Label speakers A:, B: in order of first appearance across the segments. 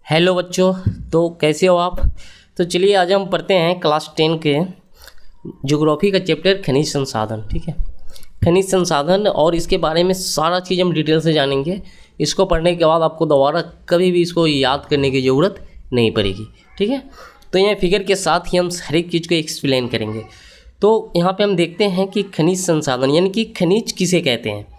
A: Hello बच्चों। तो कैसे हो आप। तो चलिए आज हम पढ़ते हैं क्लास 10 के ज्योग्राफी का चैप्टर खनिज संसाधन। ठीक है, खनिज संसाधन और इसके बारे में सारा चीज़ हम डिटेल से जानेंगे। इसको पढ़ने के बाद आपको दोबारा कभी भी इसको याद करने की ज़रूरत नहीं पड़ेगी। ठीक है, तो यहाँ फिगर के साथ ही हम हर एक चीज़ को एक्सप्लेन करेंगे। तो यहाँ पे हम देखते हैं कि खनिज संसाधन यानी कि खनिज किसे कहते हैं।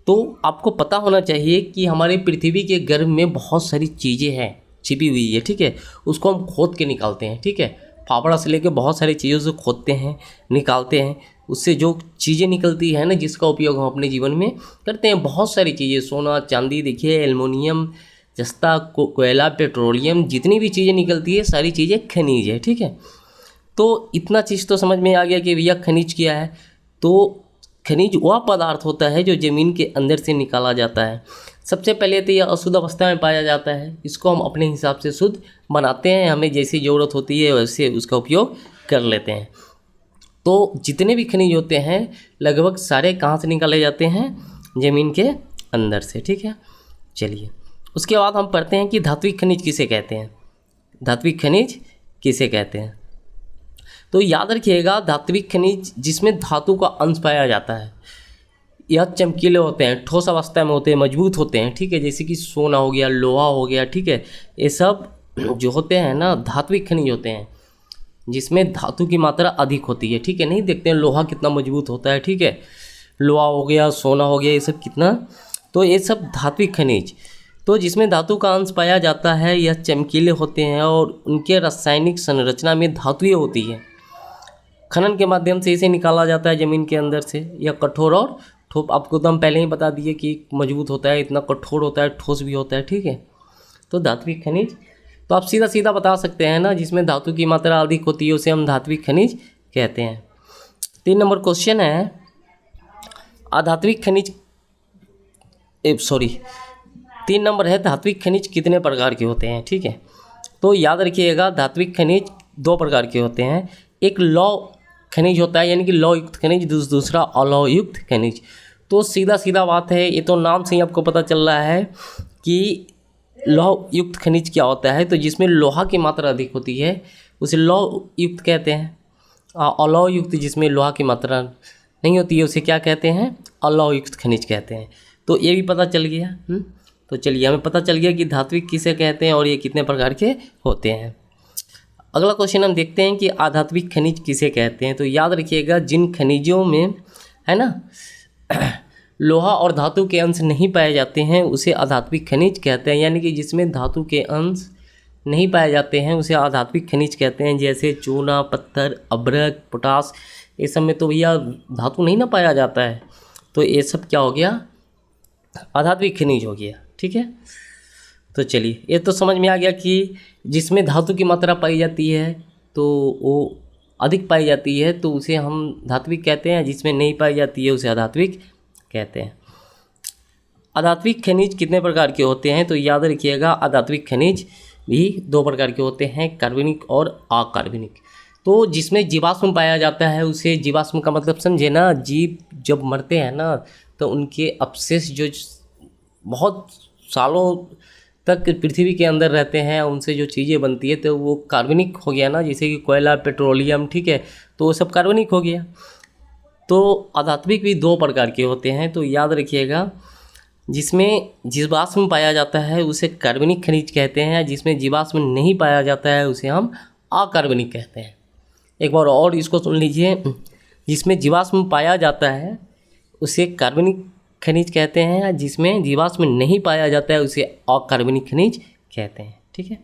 A: तो आपको पता होना चाहिए कि हमारे पृथ्वी के गर्भ में बहुत सारी चीज़ें हैं छिपी हुई है। ठीक है, उसको हम खोद के निकालते हैं। ठीक है, फावड़ा से लेके बहुत सारी चीज़ों से खोदते हैं, निकालते हैं। उससे जो चीज़ें निकलती है ना, जिसका उपयोग हम अपने जीवन में करते हैं, बहुत सारी चीज़ें, सोना चांदी देखिए, एल्युमिनियम, जस्ता, कोयला, पेट्रोलियम, जितनी भी चीज़ें निकलती है सारी चीज़ें खनिज है। ठीक है, तो इतना चीज़ तो समझ में आ गया कि भैया खनिज क्या है। तो खनिज वह पदार्थ होता है जो ज़मीन के अंदर से निकाला जाता है। सबसे पहले तो यह अशुद्ध अवस्था में पाया जाता है। इसको हम अपने हिसाब से शुद्ध बनाते हैं, हमें जैसी ज़रूरत होती है वैसे उसका उपयोग कर लेते हैं। तो जितने भी खनिज होते हैं लगभग सारे कहाँ से निकाले जाते हैं, ज़मीन के अंदर से। ठीक है, चलिए उसके बाद हम पढ़ते हैं कि धात्विक खनिज किसे कहते हैं। धात्विक खनिज किसे कहते हैं, तो याद रखिएगा, धात्विक खनिज जिसमें धातु का अंश पाया जाता है। यह चमकीले होते हैं, ठोस अवस्था में होते हैं, मजबूत होते हैं। ठीक है, जैसे कि सोना हो गया, लोहा हो गया। ठीक है, ये सब जो होते हैं ना धात्विक खनिज होते हैं जिसमें धातु की मात्रा अधिक होती है। ठीक है, नहीं देखते हैं लोहा कितना मजबूत होता है। ठीक है, लोहा हो गया, सोना हो गया, ये सब कितना, तो ये सब धात्विक खनिज तो जिसमें धातु का अंश पाया जाता है। यह चमकीले होते हैं और उनके रासायनिक संरचना में धातुएं होती है। खनन के माध्यम से इसे निकाला जाता है ज़मीन के अंदर से। यह कठोर और आपको तो हम पहले ही बता दिए कि मजबूत होता है, इतना कठोर होता है, ठोस भी होता है। ठीक है, तो धात्विक खनिज तो आप सीधा सीधा बता सकते हैं ना, जिसमें धातु की मात्रा अधिक होती है उसे हम धात्विक खनिज कहते हैं। 3 नंबर क्वेश्चन है, अधात्विक खनिज 3 नंबर है, धात्विक खनिज कितने प्रकार के होते हैं। ठीक है, तो याद रखिएगा, धात्विक खनिज 2 प्रकार के होते हैं। एक लौह खनिज होता है यानी कि लौह युक्त खनिज, दूसरा अलौह युक्त खनिज। तो सीधा सीधा बात है, ये तो नाम से ही आपको पता चल रहा है कि लौह युक्त खनिज क्या होता है। तो जिसमें लोहा की मात्रा अधिक होती है उसे लौह युक्त कहते हैं। अलौह युक्त जिसमें लोहा की मात्रा नहीं होती है उसे क्या कहते हैं, अलौह युक्त खनिज कहते हैं। तो ये भी पता चल गया। तो चलिए हमें पता चल गया कि धात्विक किसे कहते हैं और ये कितने प्रकार के होते हैं। अगला क्वेश्चन हम देखते हैं कि अधात्विक खनिज किसे कहते हैं। तो याद रखिएगा, जिन खनिजों में है ना लोहा और धातु के अंश नहीं पाए जाते हैं उसे अधात्विक खनिज कहते हैं। यानी कि जिसमें धातु के अंश नहीं पाए जाते हैं उसे अधात्विक खनिज कहते हैं। जैसे चूना, पत्थर, अभ्रक, पोटास, ये सब में तो भैया धातु नहीं ना पाया जाता है, तो ये सब क्या हो गया, अधात्विक खनिज हो गया। ठीक है, तो चलिए ये तो समझ में आ गया कि जिसमें धातु की मात्रा पाई जाती है तो वो अधिक पाई जाती है तो उसे हम धात्विक कहते हैं, जिसमें नहीं पाई जाती है उसे अधात्विक कहते हैं। अधात्विक खनिज कितने प्रकार के होते हैं, तो याद रखिएगा, अधात्विक खनिज भी 2 प्रकार के होते हैं, कार्बनिक और अकार्बनिक। तो जिसमें जीवाश्म पाया जाता है उसे, जीवाश्म का मतलब समझे ना, जीव जब मरते हैं ना तो उनके अवशेष जो बहुत सालों तक पृथ्वी के अंदर रहते हैं, उनसे जो चीज़ें बनती है तो वो कार्बनिक हो गया ना, जैसे कि कोयला, पेट्रोलियम। ठीक है, तो वो सब कार्बनिक हो गया। तो अधात्विक भी 2 प्रकार के होते हैं। तो याद रखिएगा, जिसमें जीवाश्म पाया जाता है उसे कार्बनिक खनिज कहते हैं, जिसमें जीवाश्म नहीं पाया जाता है उसे हम अकार्बनिक कहते हैं। एक बार और इसको सुन लीजिए, जिसमें जीवाश्म पाया जाता है उसे कार्बनिक खनिज कहते हैं, जिसमें जीवाश्म नहीं पाया जाता है उसे अकार्बनिक खनिज कहते हैं। ठीक है,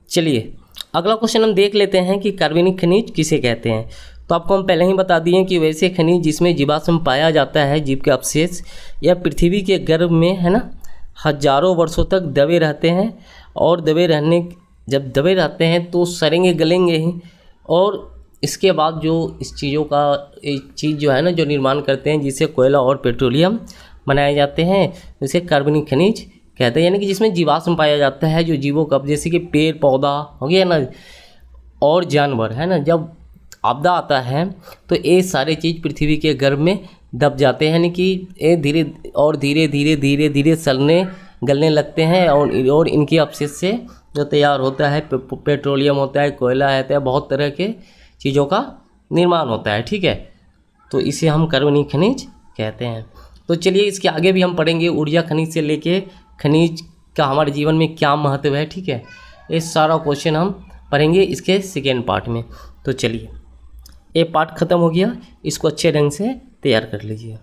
A: चलिए अगला क्वेश्चन हम देख लेते हैं कि कार्बनिक खनिज किसे कहते हैं। तो आपको हम पहले ही बता दिए कि वैसे खनिज जिसमें जीवाश्म पाया जाता है, जीव के अवशेष, या पृथ्वी के गर्भ में है ना हजारों वर्षों तक दबे रहते हैं। और जब दबे रहते हैं तो सड़ेंगे, गलेंगे ही, और इसके बाद जो इस चीज़ जो है ना जो निर्माण करते हैं, जिससे कोयला और पेट्रोलियम बनाए जाते हैं, उसे कार्बनिक खनिज कहते हैं। यानी कि जिसमें जीवाश्म पाया जाता है, जो जीवों का, जैसे कि पेड़ पौधा हो गया ना और जानवर है ना, जब आपदा आता है तो ये सारे चीज़ पृथ्वी के गर्भ में दब जाते हैं। यानी कि ये धीरे धीरे सड़ने गलने लगते हैं और इनके अपशिष्ट से जो तैयार होता है पेट्रोलियम होता है, कोयला होता है, बहुत तरह के चीज़ों का निर्माण होता है, ठीक है। तो इसे हम कार्बनिक खनिज कहते हैं। तो चलिए इसके आगे भी हम पढ़ेंगे ऊर्जा खनिज से लेके खनिज का हमारे जीवन में क्या महत्व है, ठीक है। ये सारा क्वेश्चन हम पढ़ेंगे इसके सेकेंड पार्ट में। तो चलिए ये पार्ट ख़त्म हो गया, इसको अच्छे ढंग से तैयार कर लीजिए।